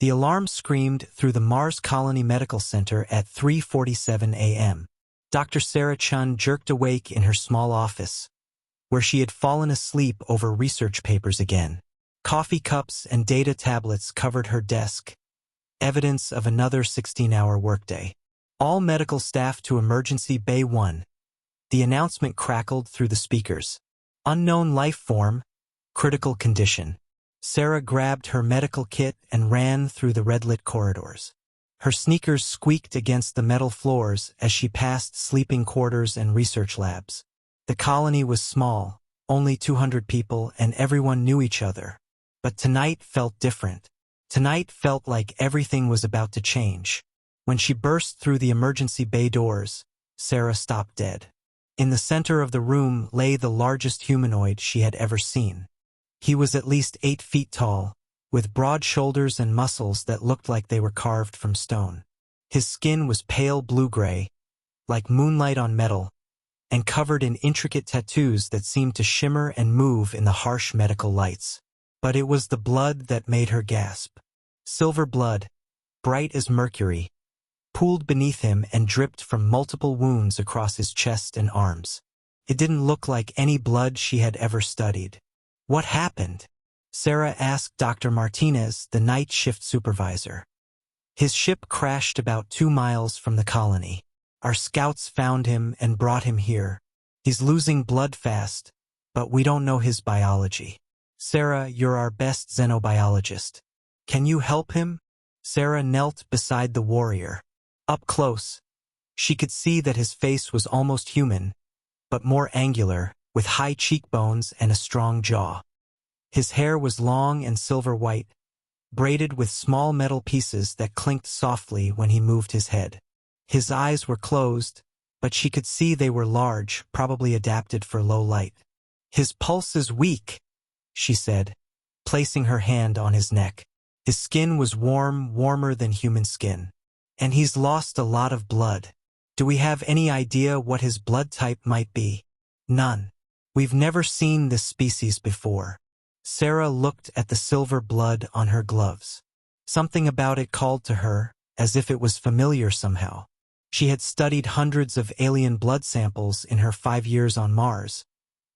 The alarm screamed through the Mars Colony Medical Center at 3:47 a.m. Dr. Sarah Chun jerked awake in her small office, where she had fallen asleep over research papers again. Coffee cups and data tablets covered her desk, evidence of another 16-hour workday. All medical staff to Emergency Bay 1. The announcement crackled through the speakers. Unknown life form, critical condition. Sarah grabbed her medical kit and ran through the red-lit corridors. Her sneakers squeaked against the metal floors as she passed sleeping quarters and research labs. The colony was small, only 200 people, and everyone knew each other. But tonight felt different. Tonight felt like everything was about to change. When she burst through the emergency bay doors, Sarah stopped dead. In the center of the room lay the largest humanoid she had ever seen. He was at least 8 feet tall, with broad shoulders and muscles that looked like they were carved from stone. His skin was pale blue-gray, like moonlight on metal, and covered in intricate tattoos that seemed to shimmer and move in the harsh medical lights. But it was the blood that made her gasp. Silver blood, bright as mercury, pooled beneath him and dripped from multiple wounds across his chest and arms. It didn't look like any blood she had ever studied. What happened? Sarah asked Dr. Martinez, the night shift supervisor. His ship crashed about 2 miles from the colony. Our scouts found him and brought him here. He's losing blood fast, but we don't know his biology. Sarah, you're our best xenobiologist. Can you help him? Sarah knelt beside the warrior. Up close, she could see that his face was almost human, but more angular, with high cheekbones and a strong jaw. His hair was long and silver-white, braided with small metal pieces that clinked softly when he moved his head. His eyes were closed, but she could see they were large, probably adapted for low light. His pulse is weak, she said, placing her hand on his neck. His skin was warm, warmer than human skin. And he's lost a lot of blood. Do we have any idea what his blood type might be? None. We've never seen this species before. Sarah looked at the silver blood on her gloves. Something about it called to her, as if it was familiar somehow. She had studied hundreds of alien blood samples in her 5 years on Mars.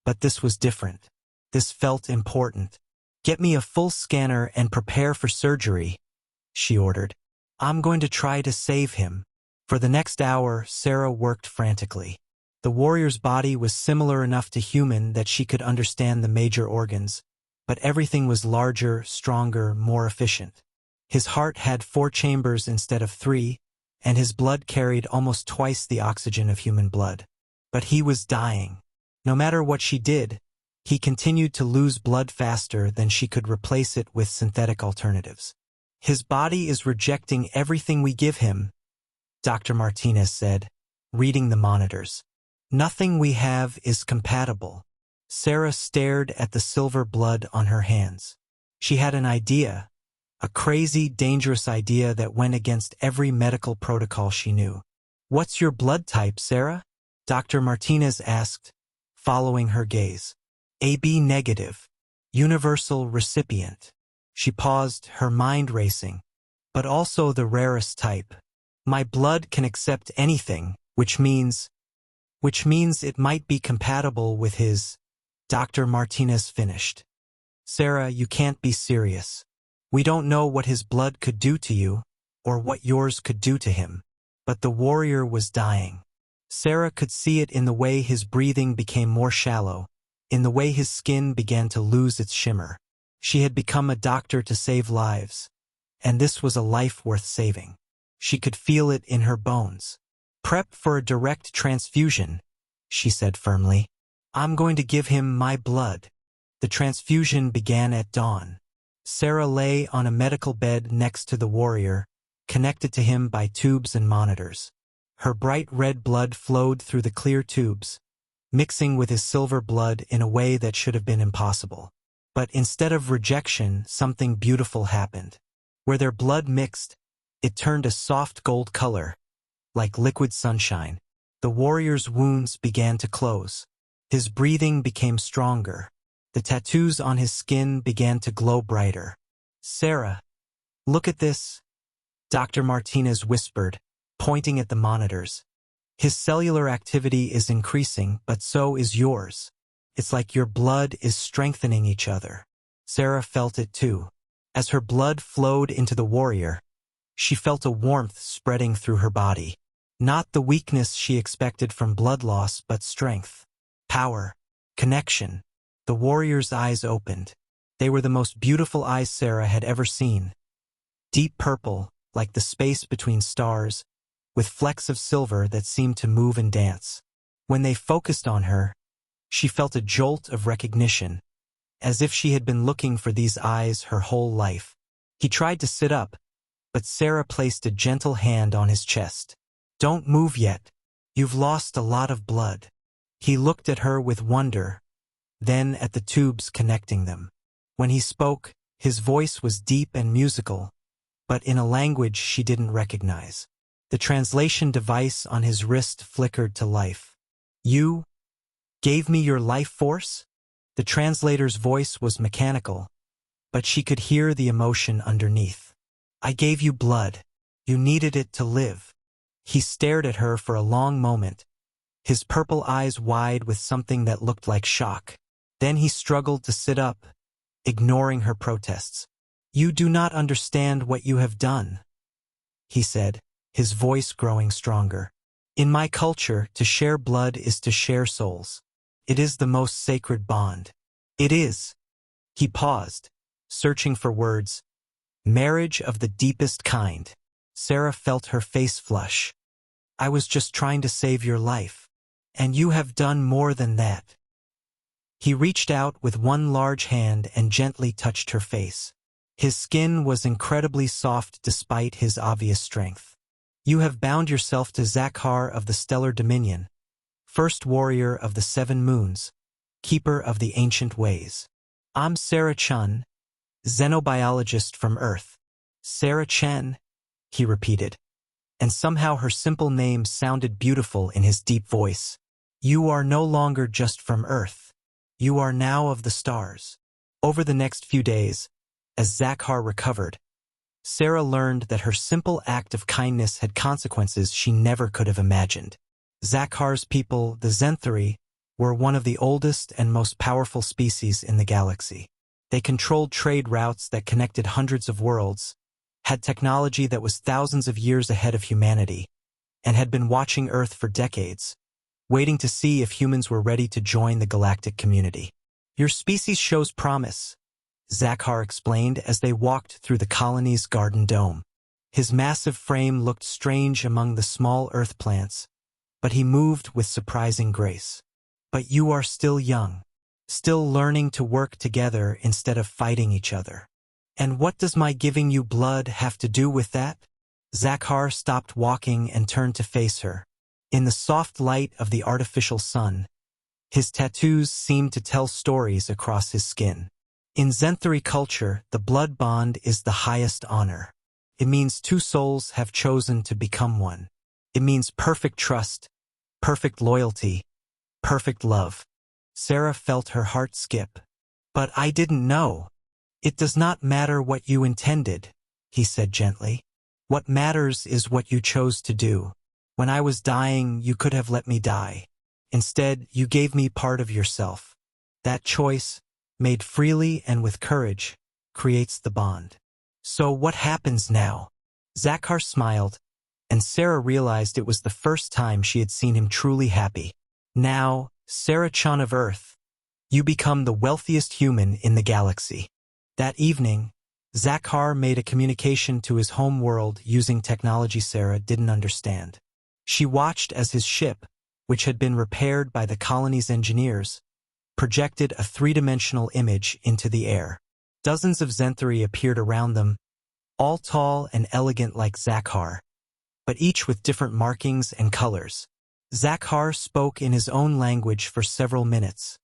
But this was different. This felt important. Get me a full scanner and prepare for surgery, she ordered. I'm going to try to save him. For the next hour, Sarah worked frantically. The warrior's body was similar enough to human that she could understand the major organs, but everything was larger, stronger, more efficient. His heart had 4 chambers instead of 3, and his blood carried almost twice the oxygen of human blood. But he was dying. No matter what she did, he continued to lose blood faster than she could replace it with synthetic alternatives. His body is rejecting everything we give him, Dr. Martinez said, reading the monitors. Nothing we have is compatible. Sarah stared at the silver blood on her hands. She had an idea, a crazy, dangerous idea that went against every medical protocol she knew. What's your blood type, Sarah? Dr. Martinez asked, following her gaze. AB negative, universal recipient. She paused, her mind racing. But also the rarest type. My blood can accept anything, which means it might be compatible with his. Dr. Martinez finished. Sarah, you can't be serious. We don't know what his blood could do to you, or what yours could do to him. But the warrior was dying. Sarah could see it in the way his breathing became more shallow, in the way his skin began to lose its shimmer. She had become a doctor to save lives, and this was a life worth saving. She could feel it in her bones. Prep for a direct transfusion, she said firmly. I'm going to give him my blood. The transfusion began at dawn. Sarah lay on a medical bed next to the warrior, connected to him by tubes and monitors. Her bright red blood flowed through the clear tubes, mixing with his silver blood in a way that should have been impossible. But instead of rejection, something beautiful happened. Where their blood mixed, it turned a soft gold color, like liquid sunshine. The warrior's wounds began to close. His breathing became stronger. The tattoos on his skin began to glow brighter. Sarah, Look at this, Dr. Martinez whispered, pointing at the monitors. His cellular activity is increasing, but so is yours. It's like your blood is strengthening each other. Sarah felt it too. As her blood flowed into the warrior, she felt a warmth spreading through her body. Not the weakness she expected from blood loss, but strength, power, connection. The warrior's eyes opened. They were the most beautiful eyes Sarah had ever seen. Deep purple, like the space between stars, with flecks of silver that seemed to move and dance. When they focused on her, she felt a jolt of recognition, as if she had been looking for these eyes her whole life. He tried to sit up, but Sarah placed a gentle hand on his chest. Don't move yet. You've lost a lot of blood. He looked at her with wonder, then at the tubes connecting them. When he spoke, his voice was deep and musical, but in a language she didn't recognize. The translation device on his wrist flickered to life. You gave me your life force? The translator's voice was mechanical, but she could hear the emotion underneath. I gave you blood. You needed it to live. He stared at her for a long moment, his purple eyes wide with something that looked like shock. Then he struggled to sit up, ignoring her protests. You do not understand what you have done, he said, his voice growing stronger. In my culture, to share blood is to share souls. It is the most sacred bond. It is. He paused, searching for words. Marriage of the deepest kind. Sarah felt her face flush. I was just trying to save your life. And you have done more than that. He reached out with one large hand and gently touched her face. His skin was incredibly soft despite his obvious strength. You have bound yourself to Zakhar of the Stellar Dominion, first warrior of the 7 moons, keeper of the ancient ways. I'm Sarah Chun, xenobiologist from Earth. Sarah Chen, he repeated, and somehow her simple name sounded beautiful in his deep voice. You are no longer just from Earth. You are now of the stars. Over the next few days, as Zakhar recovered, Sarah learned that her simple act of kindness had consequences she never could have imagined. Zakhar's people, the Zenthari, were one of the oldest and most powerful species in the galaxy. They controlled trade routes that connected hundreds of worlds, had technology that was thousands of years ahead of humanity, and had been watching Earth for decades, waiting to see if humans were ready to join the galactic community. Your species shows promise, Zakhar explained as they walked through the colony's garden dome. His massive frame looked strange among the small earth plants, but he moved with surprising grace. But you are still young, still learning to work together instead of fighting each other. And what does my giving you blood have to do with that? Zakhar stopped walking and turned to face her. In the soft light of the artificial sun, his tattoos seemed to tell stories across his skin. In Zenthari culture, the blood bond is the highest honor. It means 2 souls have chosen to become one. It means perfect trust, perfect loyalty, perfect love. Sarah felt her heart skip. But I didn't know. It does not matter what you intended, he said gently. What matters is what you chose to do. When I was dying, you could have let me die. Instead, you gave me part of yourself. That choice, made freely and with courage, creates the bond. So what happens now? Zakhar smiled, and Sarah realized it was the first time she had seen him truly happy. Now, Sarah Chun of Earth, you become the wealthiest human in the galaxy. That evening, Zakhar made a communication to his home world using technology Sarah didn't understand. She watched as his ship, which had been repaired by the colony's engineers, projected a 3-dimensional image into the air. Dozens of Zenthari appeared around them, all tall and elegant like Zakhar, but each with different markings and colors. Zakhar spoke in his own language for several minutes,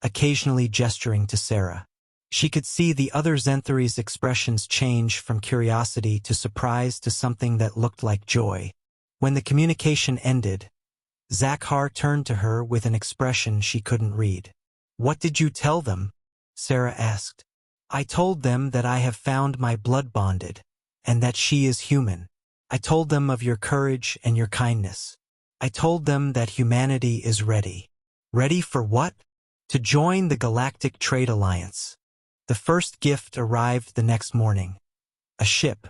occasionally gesturing to Sarah. She could see the other Zenthari's expressions change from curiosity to surprise to something that looked like joy. When the communication ended, Zakhar turned to her with an expression she couldn't read. What did you tell them? Sarah asked. I told them that I have found my blood bonded, and that she is human. I told them of your courage and your kindness. I told them that humanity is ready. Ready for what? To join the Galactic Trade Alliance. The first gift arrived the next morning. A ship.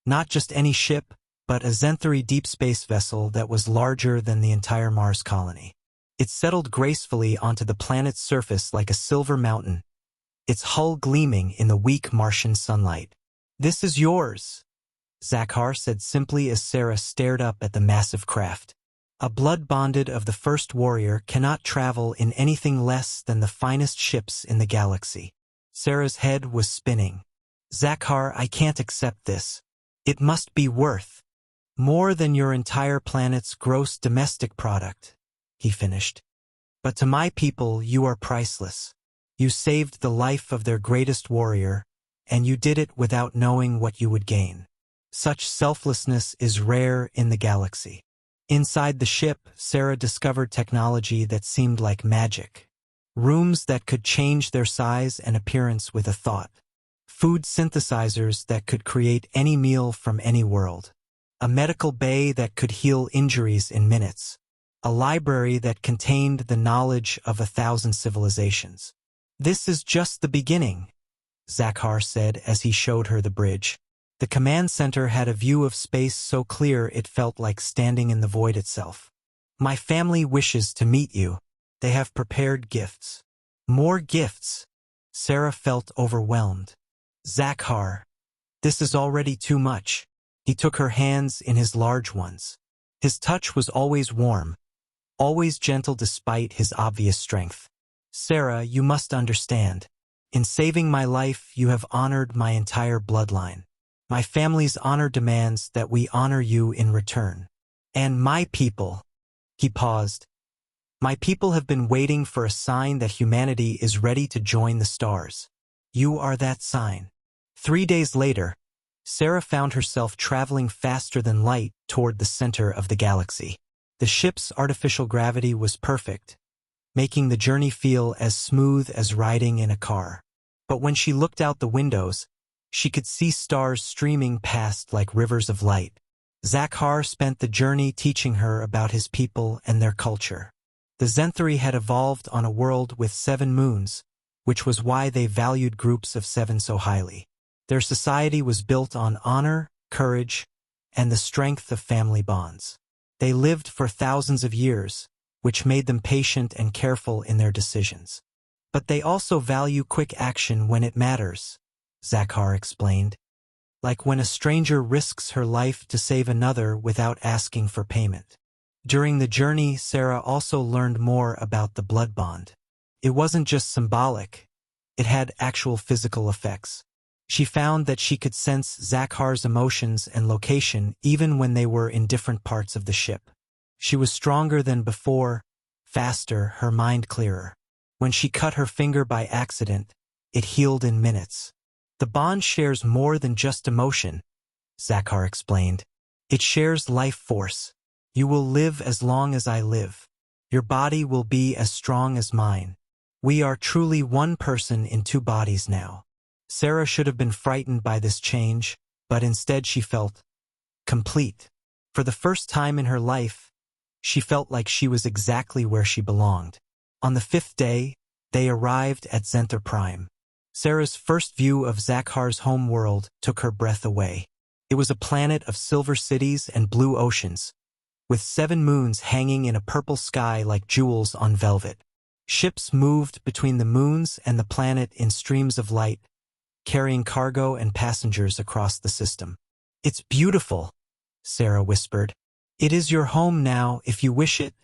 Not just any ship, but a Zenthari deep space vessel that was larger than the entire Mars colony. It settled gracefully onto the planet's surface like a silver mountain, its hull gleaming in the weak Martian sunlight. "This is yours," Zakhar said simply as Sarah stared up at the massive craft. A blood-bonded of the first warrior cannot travel in anything less than the finest ships in the galaxy. Sarah's head was spinning. "Zakhar, I can't accept this. It must be worth more than your entire planet's gross domestic product," he finished. "But to my people, you are priceless. You saved the life of their greatest warrior, and you did it without knowing what you would gain. Such selflessness is rare in the galaxy." Inside the ship, Sarah discovered technology that seemed like magic. Rooms that could change their size and appearance with a thought. Food synthesizers that could create any meal from any world. A medical bay that could heal injuries in minutes. A library that contained the knowledge of 1,000 civilizations. "This is just the beginning," Zakhar said as he showed her the bridge. The command center had a view of space so clear it felt like standing in the void itself. "My family wishes to meet you. They have prepared gifts." More gifts. Sarah felt overwhelmed. "Zakhar, this is already too much." He took her hands in his large ones. His touch was always warm, always gentle despite his obvious strength. "Sarah, you must understand. In saving my life, you have honored my entire bloodline. My family's honor demands that we honor you in return. And my people," he paused, "my people have been waiting for a sign that humanity is ready to join the stars. You are that sign." 3 days later, Sarah found herself traveling faster than light toward the center of the galaxy. The ship's artificial gravity was perfect, making the journey feel as smooth as riding in a car. But when she looked out the windows, she could see stars streaming past like rivers of light. Zakhar spent the journey teaching her about his people and their culture. The Zenthari had evolved on a world with 7 moons, which was why they valued groups of 7 so highly. Their society was built on honor, courage, and the strength of family bonds. They lived for thousands of years, which made them patient and careful in their decisions. But they also value quick action when it matters, Zakhar explained. Like when a stranger risks her life to save another without asking for payment. During the journey, Sarah also learned more about the blood bond. It wasn't just symbolic, it had actual physical effects. She found that she could sense Zakhar's emotions and location even when they were in different parts of the ship. She was stronger than before, faster, her mind clearer. When she cut her finger by accident, it healed in minutes. The bond shares more than just emotion, Zakhar explained. It shares life force. You will live as long as I live. Your body will be as strong as mine. We are truly one person in 2 bodies now. Sarah should have been frightened by this change, but instead she felt complete. For the first time in her life, she felt like she was exactly where she belonged. On the 5th day, they arrived at Zenther Prime. Sarah's first view of Zakhar's home world took her breath away. It was a planet of silver cities and blue oceans, with 7 moons hanging in a purple sky like jewels on velvet. Ships moved between the moons and the planet in streams of light, carrying cargo and passengers across the system. "It's beautiful," Sarah whispered. "It is your home now, if you wish it,"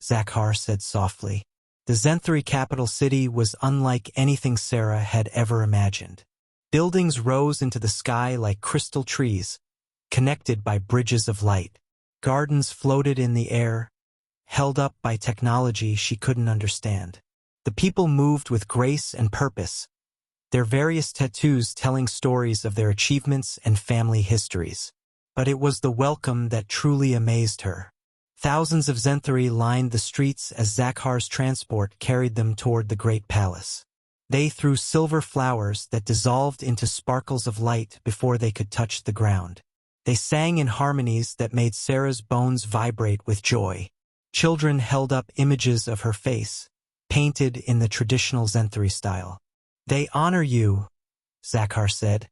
Zakhar said softly. The Zenthari capital city was unlike anything Sarah had ever imagined. Buildings rose into the sky like crystal trees, connected by bridges of light. Gardens floated in the air, held up by technology she couldn't understand. The people moved with grace and purpose, their various tattoos telling stories of their achievements and family histories. But it was the welcome that truly amazed her. Thousands of Zenthari lined the streets as Zakhar's transport carried them toward the Great Palace. They threw silver flowers that dissolved into sparkles of light before they could touch the ground. They sang in harmonies that made Sarah's bones vibrate with joy. Children held up images of her face, painted in the traditional Zenthri style. "They honor you," Zakhar said,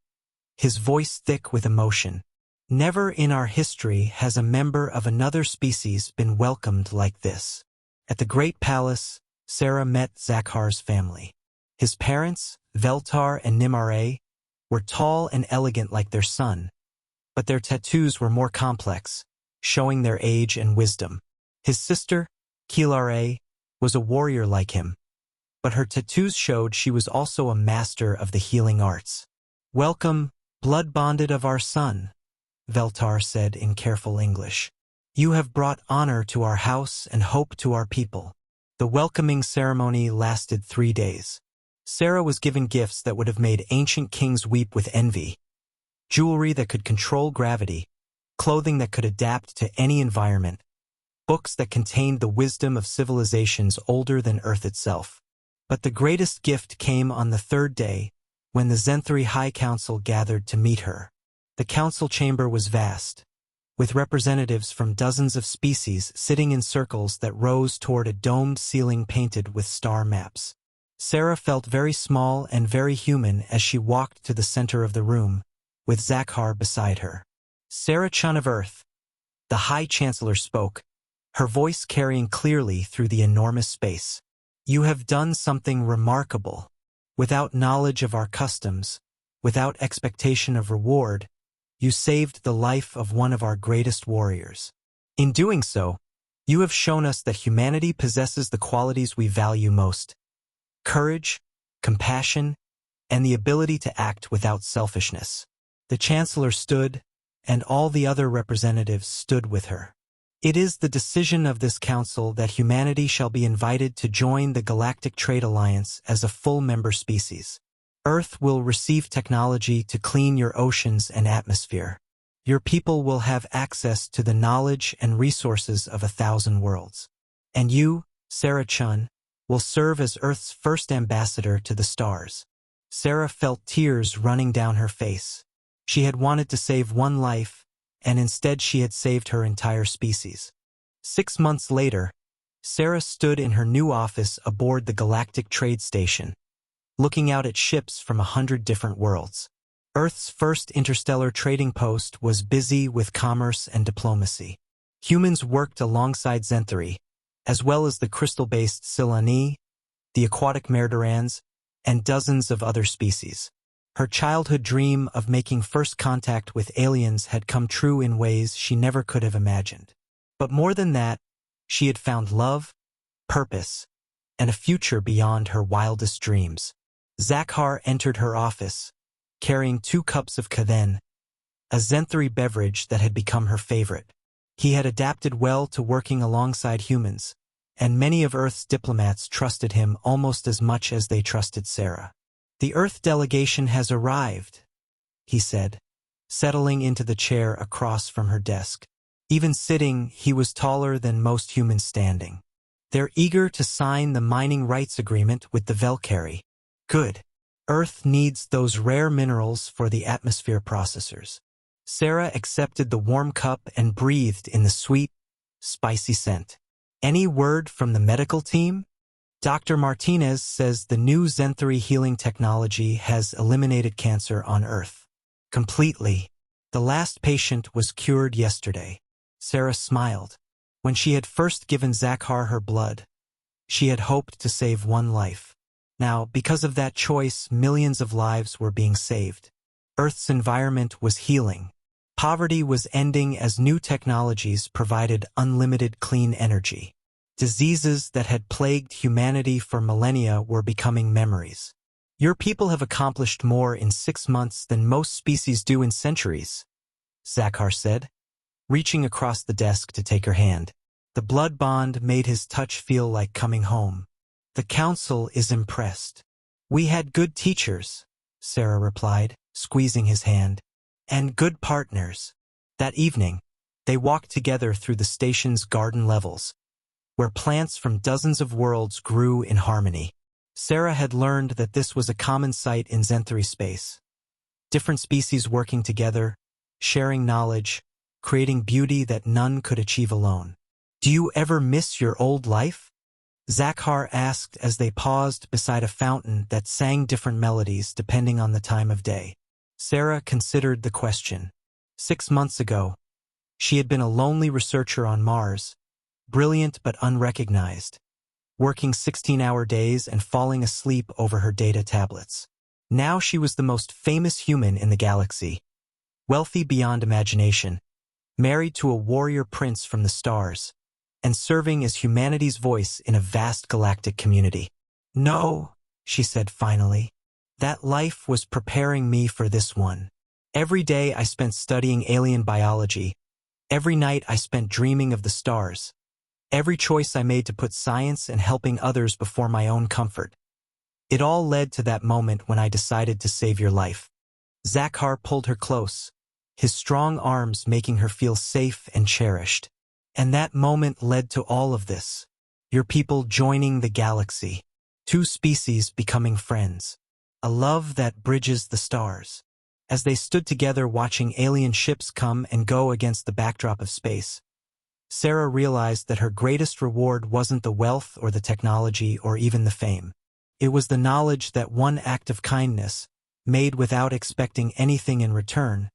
his voice thick with emotion. "Never in our history has a member of another species been welcomed like this." At the Great Palace, Sarah met Zakhar's family. His parents, Veltar and Nimare, were tall and elegant like their son, but their tattoos were more complex, showing their age and wisdom. His sister, Kilare, was a warrior like him, but her tattoos showed she was also a master of the healing arts. "Welcome, blood-bonded of our son," Veltar said in careful English. "You have brought honor to our house and hope to our people." The welcoming ceremony lasted 3 days. Sarah was given gifts that would have made ancient kings weep with envy. Jewelry that could control gravity, clothing that could adapt to any environment, books that contained the wisdom of civilizations older than Earth itself. But the greatest gift came on the 3rd day, when the Zenthri High Council gathered to meet her. The council chamber was vast, with representatives from dozens of species sitting in circles that rose toward a domed ceiling painted with star maps. Sarah felt very small and very human as she walked to the center of the room, with Zakhar beside her. "Sarah Chun of Earth," the High Chancellor spoke, her voice carrying clearly through the enormous space. "You have done something remarkable. Without knowledge of our customs, without expectation of reward, you saved the life of one of our greatest warriors. In doing so, you have shown us that humanity possesses the qualities we value most: courage, compassion, and the ability to act without selfishness." The Chancellor stood, and all the other representatives stood with her. "It is the decision of this council that humanity shall be invited to join the Galactic Trade Alliance as a full member species. Earth will receive technology to clean your oceans and atmosphere. Your people will have access to the knowledge and resources of 1,000 worlds. And you, Sarah Chun, will serve as Earth's first ambassador to the stars." Sarah felt tears running down her face. She had wanted to save one life, and instead she had saved her entire species. 6 months later, Sarah stood in her new office aboard the Galactic Trade Station, looking out at ships from 100 different worlds. Earth's first interstellar trading post was busy with commerce and diplomacy. Humans worked alongside Zenthri, as well as the crystal-based Silani, the aquatic Merdorans, and dozens of other species. Her childhood dream of making first contact with aliens had come true in ways she never could have imagined. But more than that, she had found love, purpose, and a future beyond her wildest dreams. Zakhar entered her office, carrying 2 cups of Kathen, a Zenthri beverage that had become her favorite. He had adapted well to working alongside humans, and many of Earth's diplomats trusted him almost as much as they trusted Sarah. "The Earth delegation has arrived," he said, settling into the chair across from her desk. Even sitting, he was taller than most humans standing. "They're eager to sign the mining rights agreement with the Velkari. Good. Earth needs those rare minerals for the atmosphere processors." Sarah accepted the warm cup and breathed in the sweet, spicy scent. "Any word from the medical team?" "Dr. Martinez says the new Zenthri healing technology has eliminated cancer on Earth. Completely. The last patient was cured yesterday." Sarah smiled. When she had first given Zakhar her blood, she had hoped to save one life. Now, because of that choice, millions of lives were being saved. Earth's environment was healing. Poverty was ending as new technologies provided unlimited clean energy. Diseases that had plagued humanity for millennia were becoming memories. "Your people have accomplished more in 6 months than most species do in centuries," Zakhar said, reaching across the desk to take her hand. The blood bond made his touch feel like coming home. "The council is impressed." "We had good teachers," Sarah replied, squeezing his hand, "and good partners." That evening, they walked together through the station's garden levels, where plants from dozens of worlds grew in harmony. Sarah had learned that this was a common sight in Zenthri space. Different species working together, sharing knowledge, creating beauty that none could achieve alone. "Do you ever miss your old life?" Zakhar asked as they paused beside a fountain that sang different melodies depending on the time of day. Sarah considered the question. 6 months ago, she had been a lonely researcher on Mars, brilliant but unrecognized, working 16-hour days and falling asleep over her data tablets. Now she was the most famous human in the galaxy, wealthy beyond imagination, married to a warrior prince from the stars, and serving as humanity's voice in a vast galactic community. "No," she said finally. "That life was preparing me for this one. Every day I spent studying alien biology. Every night I spent dreaming of the stars. Every choice I made to put science and helping others before my own comfort. It all led to that moment when I decided to save your life." Zakhar pulled her close, his strong arms making her feel safe and cherished. "And that moment led to all of this. Your people joining the galaxy. 2 species becoming friends. A love that bridges the stars." As they stood together watching alien ships come and go against the backdrop of space, Sarah realized that her greatest reward wasn't the wealth or the technology or even the fame. It was the knowledge that one act of kindness, made without expecting anything in return,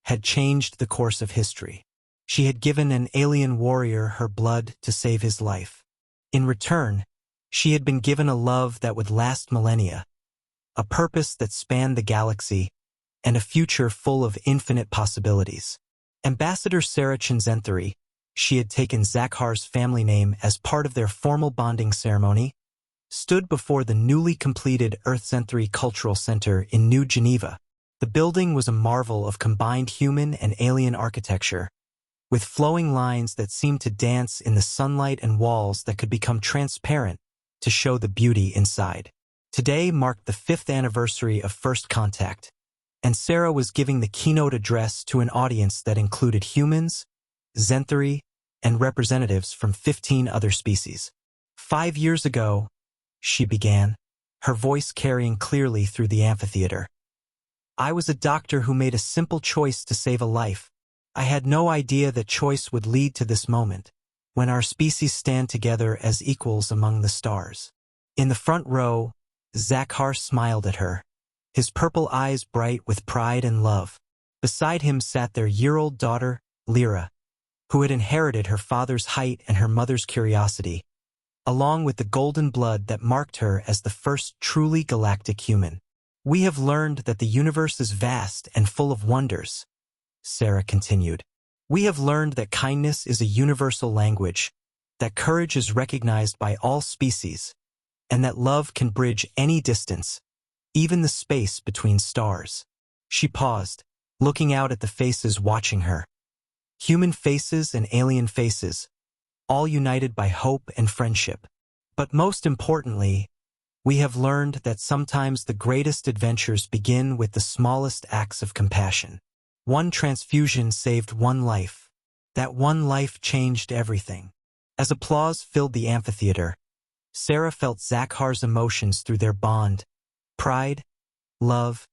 had changed the course of history. She had given an alien warrior her blood to save his life. In return, she had been given a love that would last millennia, a purpose that spanned the galaxy, and a future full of infinite possibilities. Ambassador Sarah Zenthri, she had taken Zakhar's family name as part of their formal bonding ceremony, stood before the newly completed Earth Zenthri Cultural Center in New Geneva. The building was a marvel of combined human and alien architecture, with flowing lines that seemed to dance in the sunlight and walls that could become transparent to show the beauty inside. Today marked the 5th anniversary of First Contact, and Sarah was giving the keynote address to an audience that included humans, Zenthri, and representatives from 15 other species. 5 years ago, she began, her voice carrying clearly through the amphitheater. "I was a doctor who made a simple choice to save a life. I had no idea that choice would lead to this moment, when our species stand together as equals among the stars." In the front row, Zakhar smiled at her, his purple eyes bright with pride and love. Beside him sat their year-old daughter, Lyra, who had inherited her father's height and her mother's curiosity, along with the golden blood that marked her as the first truly galactic human. "We have learned that the universe is vast and full of wonders," Sarah continued. "We have learned that kindness is a universal language, that courage is recognized by all species, and that love can bridge any distance, even the space between stars." She paused, looking out at the faces watching her. Human faces and alien faces, all united by hope and friendship. "But most importantly, we have learned that sometimes the greatest adventures begin with the smallest acts of compassion. One transfusion saved one life. That one life changed everything." As applause filled the amphitheater, Sarah felt Zakhar's emotions through their bond, pride, love,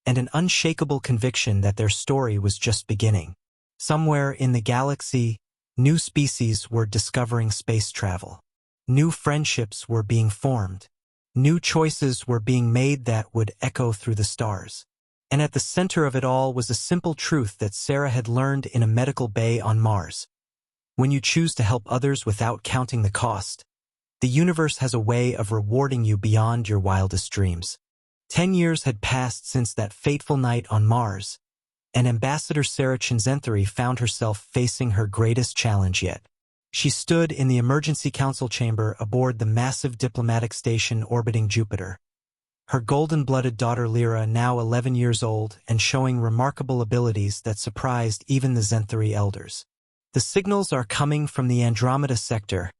and an unshakable conviction that their story was just beginning. Somewhere in the galaxy, new species were discovering space travel. New friendships were being formed. New choices were being made that would echo through the stars. And at the center of it all was a simple truth that Sarah had learned in a medical bay on Mars. When you choose to help others without counting the cost, the universe has a way of rewarding you beyond your wildest dreams. 10 years had passed since that fateful night on Mars, and Ambassador Sarah Zenthri found herself facing her greatest challenge yet. She stood in the emergency council chamber aboard the massive diplomatic station orbiting Jupiter. Her golden-blooded daughter Lyra, now 11 years old and showing remarkable abilities that surprised even the Zenthri elders. "The signals are coming from the Andromeda sector,"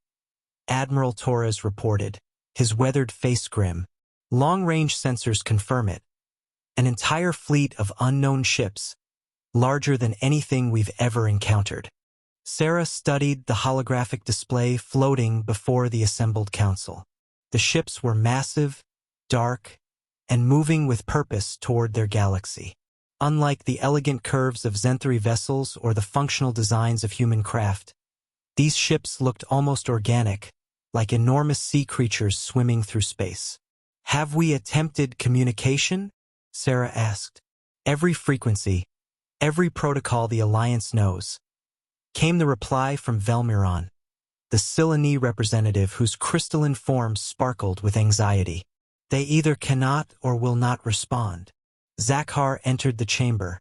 Admiral Torres reported, his weathered face grim. "Long-range sensors confirm it. An entire fleet of unknown ships, larger than anything we've ever encountered." Sarah studied the holographic display floating before the assembled council. The ships were massive, dark, and moving with purpose toward their galaxy. Unlike the elegant curves of Zenthri vessels or the functional designs of human craft, these ships looked almost organic, like enormous sea creatures swimming through space. "Have we attempted communication?" Sarah asked. "Every frequency, every protocol the Alliance knows," came the reply from Velmiron, the Silani representative whose crystalline form sparkled with anxiety. "They either cannot or will not respond." Zakhar entered the chamber,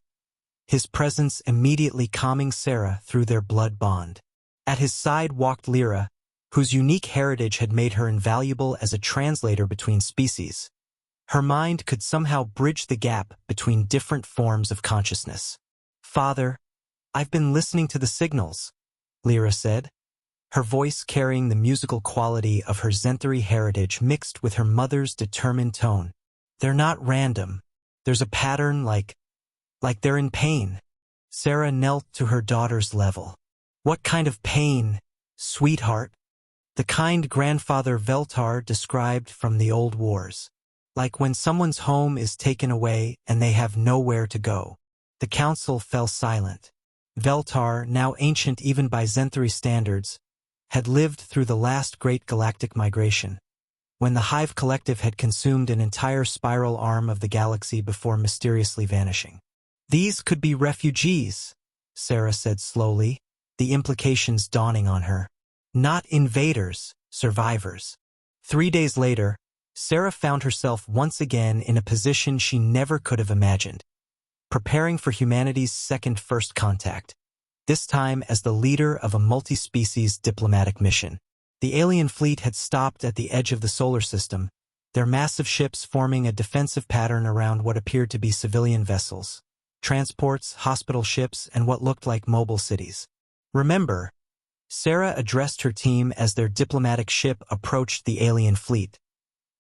his presence immediately calming Sarah through their blood bond. At his side walked Lyra, whose unique heritage had made her invaluable as a translator between species. Her mind could somehow bridge the gap between different forms of consciousness. "Father, I've been listening to the signals," Lyra said, her voice carrying the musical quality of her Zenthri heritage mixed with her mother's determined tone. "They're not random. There's a pattern like they're in pain." Sarah knelt to her daughter's level. "What kind of pain, sweetheart?" "The kind grandfather Veltar described from the old wars. Like when someone's home is taken away and they have nowhere to go." The council fell silent. Veltar, now ancient even by Zenthri standards, had lived through the last great galactic migration, when the Hive Collective had consumed an entire spiral arm of the galaxy before mysteriously vanishing. "These could be refugees," Sarah said slowly, the implications dawning on her. "Not invaders, survivors." 3 days later, Sarah found herself once again in a position she never could have imagined, preparing for humanity's second first contact, this time as the leader of a multi-species diplomatic mission. The alien fleet had stopped at the edge of the solar system, their massive ships forming a defensive pattern around what appeared to be civilian vessels, transports, hospital ships, and what looked like mobile cities. "Remember," Sarah addressed her team as their diplomatic ship approached the alien fleet,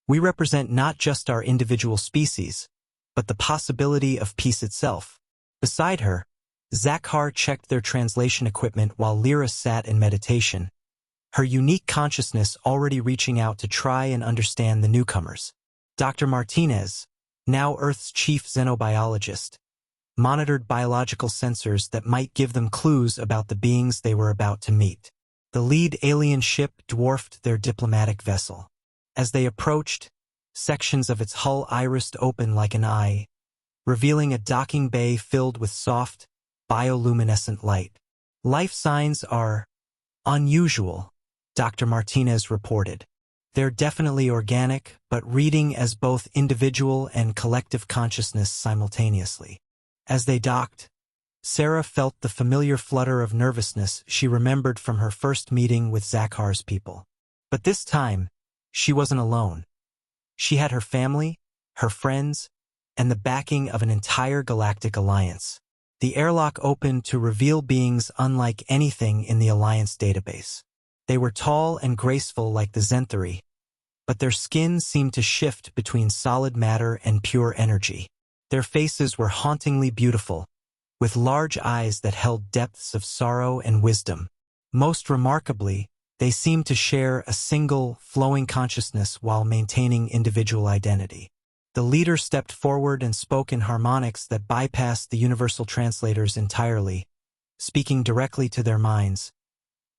"we represent not just our individual species, but the possibility of peace itself." Beside her, Zakhar checked their translation equipment while Lyra sat in meditation, her unique consciousness already reaching out to try and understand the newcomers. Dr. Martinez, now Earth's chief xenobiologist, monitored biological sensors that might give them clues about the beings they were about to meet. The lead alien ship dwarfed their diplomatic vessel. As they approached, sections of its hull irised open like an eye, revealing a docking bay filled with soft, bioluminescent light. "Life signs are unusual," Dr. Martinez reported. "They're definitely organic, but reading as both individual and collective consciousness simultaneously." As they docked, Sarah felt the familiar flutter of nervousness she remembered from her first meeting with Zakhar's people. But this time, she wasn't alone. She had her family, her friends, and the backing of an entire galactic alliance. The airlock opened to reveal beings unlike anything in the Alliance database. They were tall and graceful like the Zenthri, but their skin seemed to shift between solid matter and pure energy. Their faces were hauntingly beautiful, with large eyes that held depths of sorrow and wisdom. Most remarkably, they seemed to share a single, flowing consciousness while maintaining individual identity. The leader stepped forward and spoke in harmonics that bypassed the universal translators entirely, speaking directly to their minds.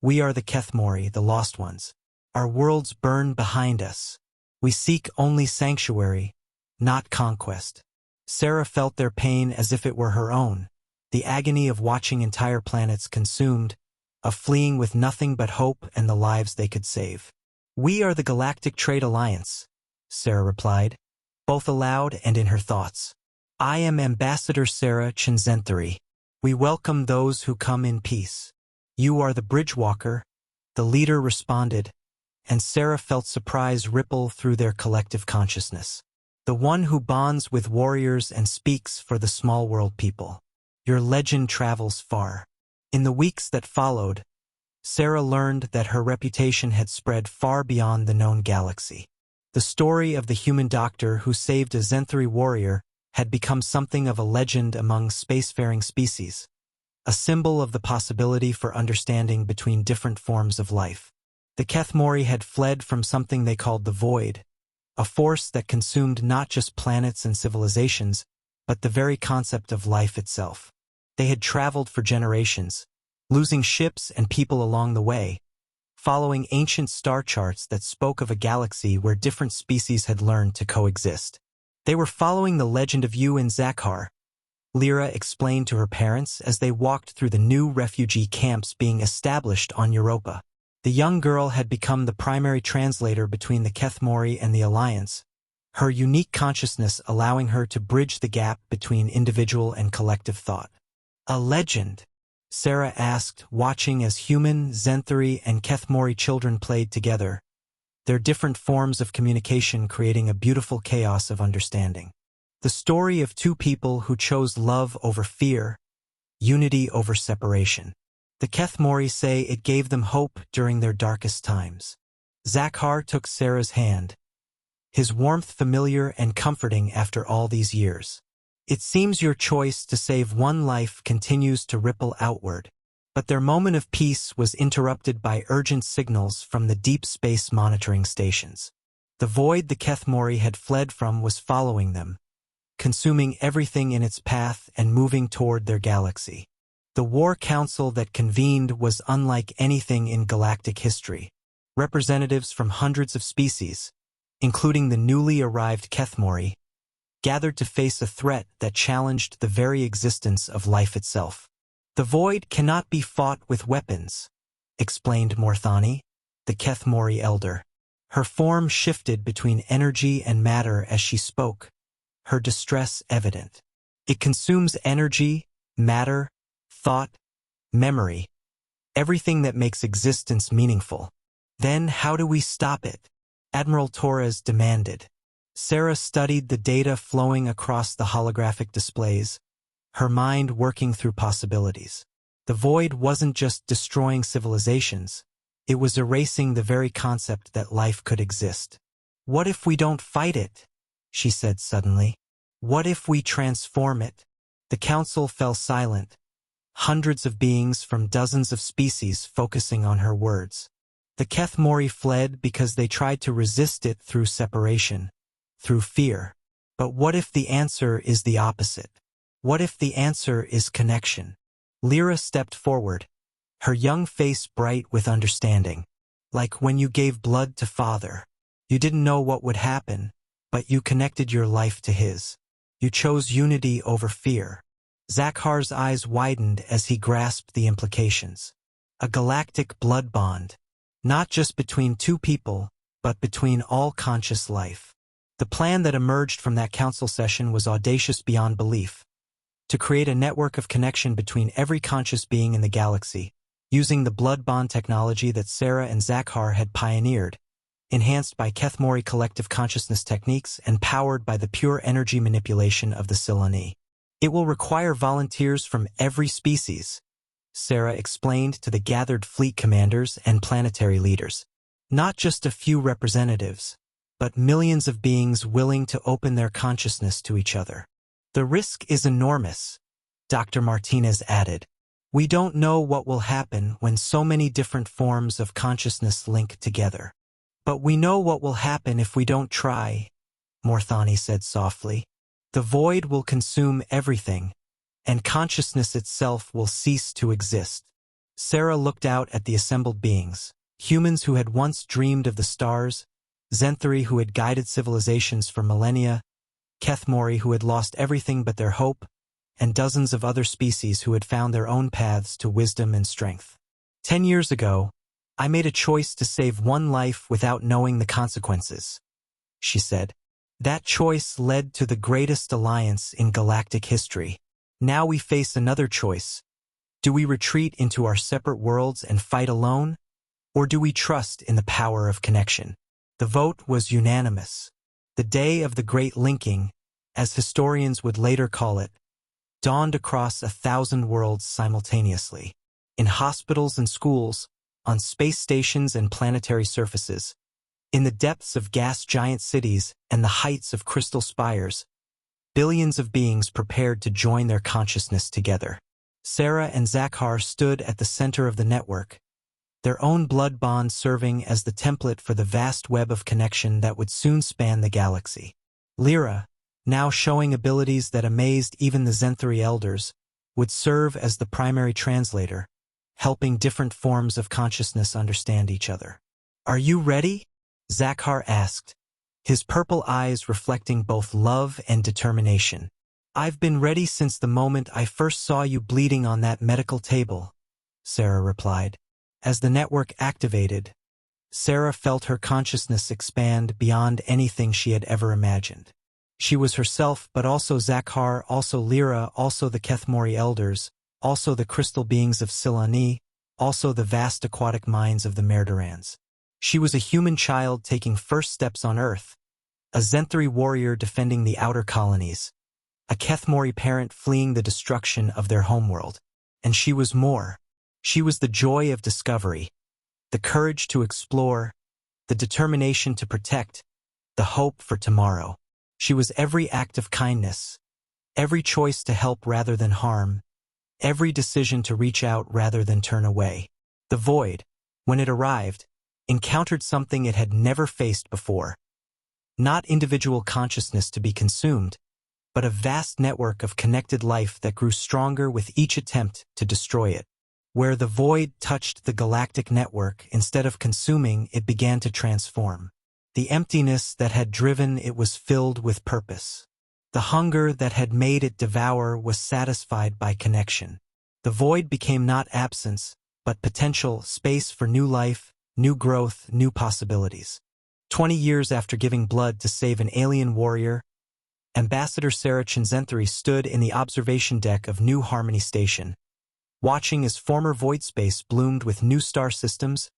"We are the Kethmori, the lost ones. Our worlds burn behind us. We seek only sanctuary, not conquest." Sarah felt their pain as if it were her own, the agony of watching entire planets consumed, of fleeing with nothing but hope and the lives they could save. "We are the Galactic Trade Alliance," Sarah replied, both aloud and in her thoughts. "I am Ambassador Sarah Chinzenthari. We welcome those who come in peace." "You are the Bridgewalker," the leader responded, and Sarah felt surprise ripple through their collective consciousness. "The one who bonds with warriors and speaks for the small world people. Your legend travels far." In the weeks that followed, Sarah learned that her reputation had spread far beyond the known galaxy. The story of the human doctor who saved a Zenthri warrior had become something of a legend among spacefaring species, a symbol of the possibility for understanding between different forms of life. The Kethmori had fled from something they called the Void, a force that consumed not just planets and civilizations, but the very concept of life itself. They had traveled for generations, losing ships and people along the way, following ancient star charts that spoke of a galaxy where different species had learned to coexist. They were following the legend of you and Zakhar, Lyra explained to her parents as they walked through the new refugee camps being established on Europa. The young girl had become the primary translator between the Kethmori and the Alliance, her unique consciousness allowing her to bridge the gap between individual and collective thought. A legend? Sarah asked, watching as human, Zenthari, and Kethmori children played together, their different forms of communication creating a beautiful chaos of understanding. The story of two people who chose love over fear, unity over separation. The Kethmori say it gave them hope during their darkest times. Zakhar took Sarah's hand, his warmth familiar and comforting after all these years. It seems your choice to save one life continues to ripple outward, but their moment of peace was interrupted by urgent signals from the deep space monitoring stations. The void the Kethmori had fled from was following them, consuming everything in its path and moving toward their galaxy. The war council that convened was unlike anything in galactic history. Representatives from hundreds of species, including the newly arrived Kethmori, gathered to face a threat that challenged the very existence of life itself. The void cannot be fought with weapons, explained Morthani, the Kethmori elder. Her form shifted between energy and matter as she spoke, her distress evident. It consumes energy, matter, thought, memory, everything that makes existence meaningful. Then how do we stop it? Admiral Torres demanded. Sarah studied the data flowing across the holographic displays, her mind working through possibilities. The void wasn't just destroying civilizations, it was erasing the very concept that life could exist. What if we don't fight it? She said suddenly. What if we transform it? The council fell silent, hundreds of beings from dozens of species focusing on her words. The Kethmori fled because they tried to resist it through separation, through fear. But what if the answer is the opposite? What if the answer is connection? Lyra stepped forward, her young face bright with understanding. Like when you gave blood to Father. You didn't know what would happen, but you connected your life to his. You chose unity over fear. Zakhar's eyes widened as he grasped the implications. A galactic blood bond, not just between two people, but between all conscious life. The plan that emerged from that council session was audacious beyond belief. To create a network of connection between every conscious being in the galaxy, using the blood bond technology that Sarah and Zakhar had pioneered, enhanced by Kethmori collective consciousness techniques and powered by the pure energy manipulation of the Silani. It will require volunteers from every species, Sarah explained to the gathered fleet commanders and planetary leaders. Not just a few representatives, but millions of beings willing to open their consciousness to each other. The risk is enormous, Dr. Martinez added. We don't know what will happen when so many different forms of consciousness link together. But we know what will happen if we don't try, Morthani said softly. The void will consume everything, and consciousness itself will cease to exist. Sarah looked out at the assembled beings, humans who had once dreamed of the stars, Zenthari who had guided civilizations for millennia, Kethmori who had lost everything but their hope, and dozens of other species who had found their own paths to wisdom and strength. 10 years ago, I made a choice to save one life without knowing the consequences, she said. That choice led to the greatest alliance in galactic history. Now we face another choice. Do we retreat into our separate worlds and fight alone? Or do we trust in the power of connection? The vote was unanimous. The day of the Great Linking, as historians would later call it, dawned across 1,000 worlds simultaneously. In hospitals and schools, on space stations and planetary surfaces, in the depths of gas giant cities and the heights of crystal spires, billions of beings prepared to join their consciousness together. Sarah and Zakhar stood at the center of the network, their own blood bond serving as the template for the vast web of connection that would soon span the galaxy. Lyra, now showing abilities that amazed even the Zenthari elders, would serve as the primary translator, helping different forms of consciousness understand each other. "Are you ready?" Zakhar asked, his purple eyes reflecting both love and determination. "I've been ready since the moment I first saw you bleeding on that medical table," Sarah replied. As the network activated, Sarah felt her consciousness expand beyond anything she had ever imagined. She was herself, but also Zakhar, also Lyra, also the Kethmori elders, also the crystal beings of Silani, also the vast aquatic minds of the Merdorans. She was a human child taking first steps on Earth, a Zenthari warrior defending the outer colonies, a Kethmori parent fleeing the destruction of their homeworld. And she was more. She was the joy of discovery, the courage to explore, the determination to protect, the hope for tomorrow. She was every act of kindness, every choice to help rather than harm, every decision to reach out rather than turn away. The void, when it arrived, encountered something it had never faced before. Not individual consciousness to be consumed, but a vast network of connected life that grew stronger with each attempt to destroy it. Where the void touched the galactic network, instead of consuming, it began to transform. The emptiness that had driven it was filled with purpose. The hunger that had made it devour was satisfied by connection. The void became not absence, but potential, space for new life, new growth, new possibilities. 20 years after giving blood to save an alien warrior, Ambassador Sarah Zenthari stood in the observation deck of New Harmony Station, watching as former void space bloomed with new star systems,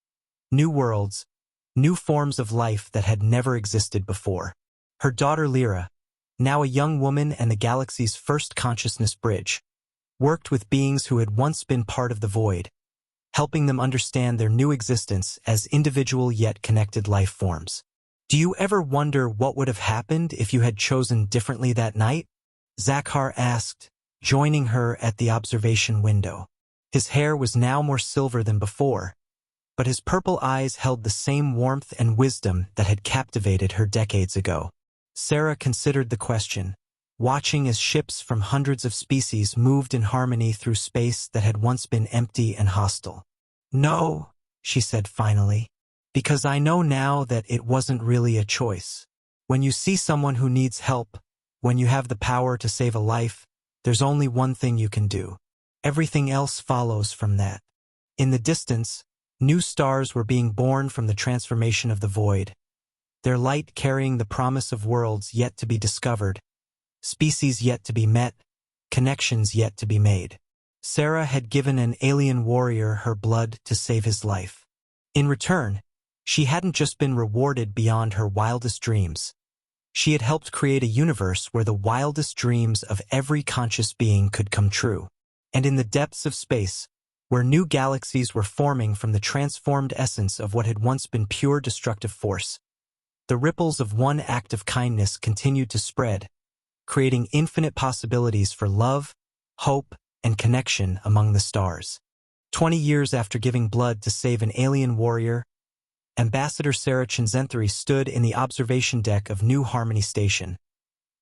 new worlds, new forms of life that had never existed before. Her daughter Lyra, now a young woman and the galaxy's first consciousness bridge, worked with beings who had once been part of the void, helping them understand their new existence as individual yet connected life forms. "Do you ever wonder what would have happened if you had chosen differently that night?" Zakhar asked, joining her at the observation window. His hair was now more silver than before, but his purple eyes held the same warmth and wisdom that had captivated her decades ago. Sarah considered the question, watching as ships from hundreds of species moved in harmony through space that had once been empty and hostile. "No," she said finally, "because I know now that it wasn't really a choice. When you see someone who needs help, when you have the power to save a life, there's only one thing you can do. Everything else follows from that." In the distance, new stars were being born from the transformation of the void, their light carrying the promise of worlds yet to be discovered, species yet to be met, connections yet to be made. Sarah had given an alien warrior her blood to save his life. In return, she hadn't just been rewarded beyond her wildest dreams. She had helped create a universe where the wildest dreams of every conscious being could come true. And in the depths of space, where new galaxies were forming from the transformed essence of what had once been pure destructive force, the ripples of one act of kindness continued to spread, creating infinite possibilities for love, hope, and connection among the stars. 20 years after giving blood to save an alien warrior, Ambassador Sarah Zenthari stood in the observation deck of New Harmony Station,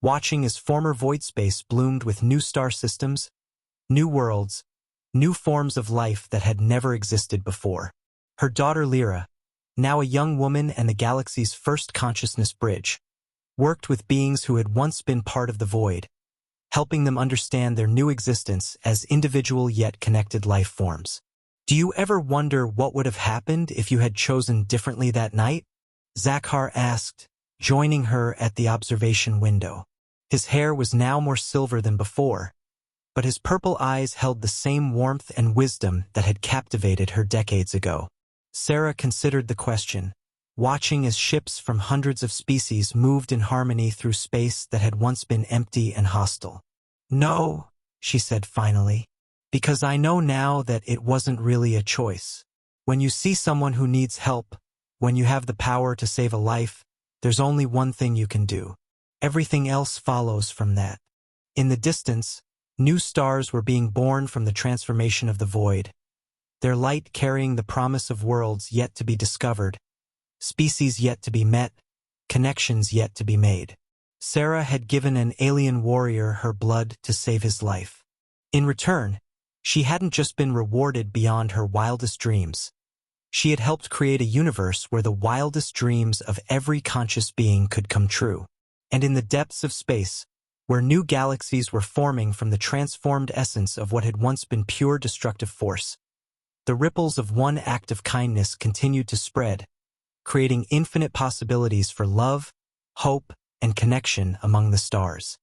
watching as former void space bloomed with new star systems, new worlds, new forms of life that had never existed before. Her daughter Lyra, now a young woman and the galaxy's first consciousness bridge, worked with beings who had once been part of the void, helping them understand their new existence as individual yet connected life forms. "Do you ever wonder what would have happened if you had chosen differently that night?" Zakhar asked, joining her at the observation window. His hair was now more silver than before, but his purple eyes held the same warmth and wisdom that had captivated her decades ago. Sarah considered the question, watching as ships from hundreds of species moved in harmony through space that had once been empty and hostile. "No," she said finally, "because I know now that it wasn't really a choice. When you see someone who needs help, when you have the power to save a life, there's only one thing you can do. Everything else follows from that." In the distance, new stars were being born from the transformation of the void, their light carrying the promise of worlds yet to be discovered, species yet to be met, connections yet to be made. Sarah had given an alien warrior her blood to save his life. In return, she hadn't just been rewarded beyond her wildest dreams. She had helped create a universe where the wildest dreams of every conscious being could come true. And in the depths of space, where new galaxies were forming from the transformed essence of what had once been pure destructive force, the ripples of one act of kindness continued to spread, creating infinite possibilities for love, hope, and connection among the stars.